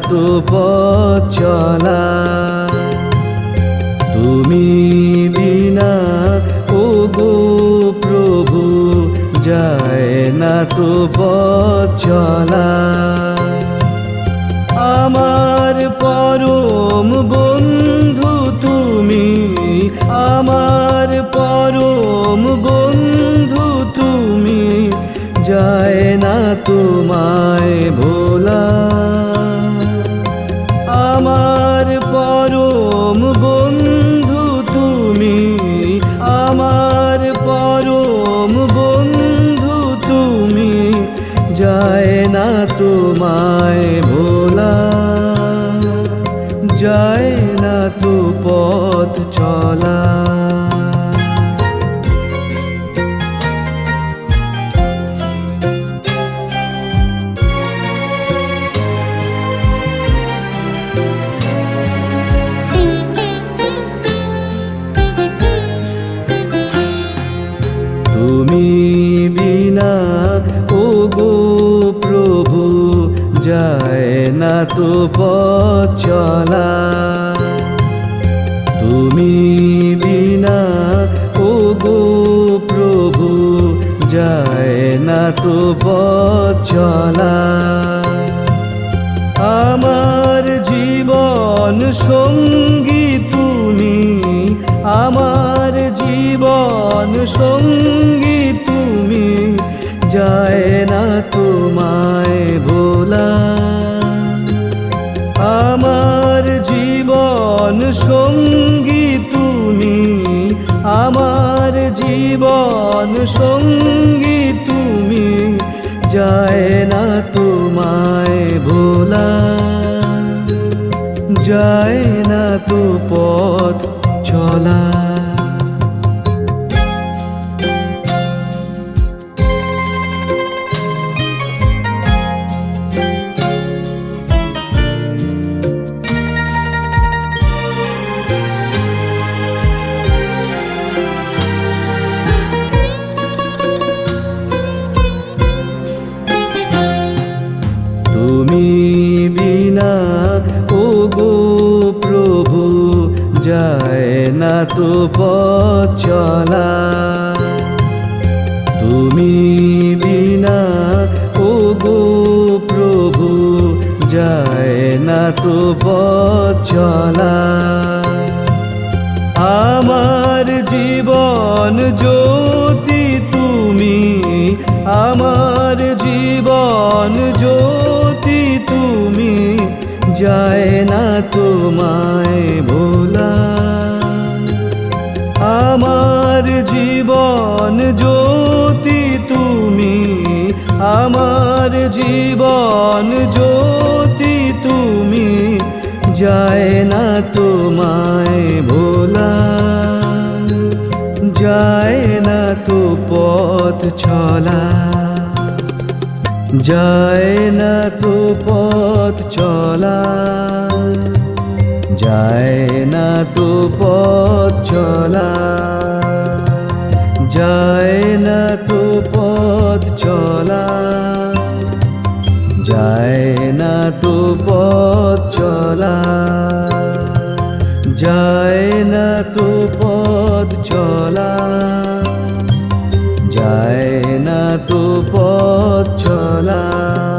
তো পথ চলা। তুমি বিনা ওগো প্রভু যায় না তো পথ চলা। আমার পরম বন্ধু তুমি, আমার পরম বন্ধু তুমি, যায় না তোমায় ভোলা। আমার পরম বন্ধু তুমি, আমার পরম বন্ধু তুমি, যায় না তোমায় ভোলা। যায় না তো পথ চলা। তুমি বিনা ওগো প্রভু যায় না তো পথ চলা। তুমি বিনা ওগো প্রভু যায় না তো পথ চলা। আমার জীবন সঙ্গী তুমি, আমার জীবন সঙ্গী তুমি, যায় না তোমায় ভোলা। আমার জীবন সঙ্গী তুমি, আমার জীবন সঙ্গী তুমি, যায় না তোমায় ভোলা। যায় না তো পথ চলা। তুমি বিনা ওগো প্রভু যায় না তো পথ চলা। তুমি বিনা ওগো প্রভু যায় না তো পথ চলা। আমার জীবন জ্যোতি তুমি, আমার জীবন জ্যোতি তুমি, যায় না তোমায় ভোলা। আমার জীবন জ্যোতি তুমি, আমার জীবন জ্যোতি তুমি, যায় না তোমায় ভোলা। যায় না তো পথ চলা। যায় না তো পথ চলা। যায় না তো পথ চলা। যায় না তো পথ চলা। যায় না তো পথ চলা। যায় না তো পথ চলা। যায় না তো পথ চলা।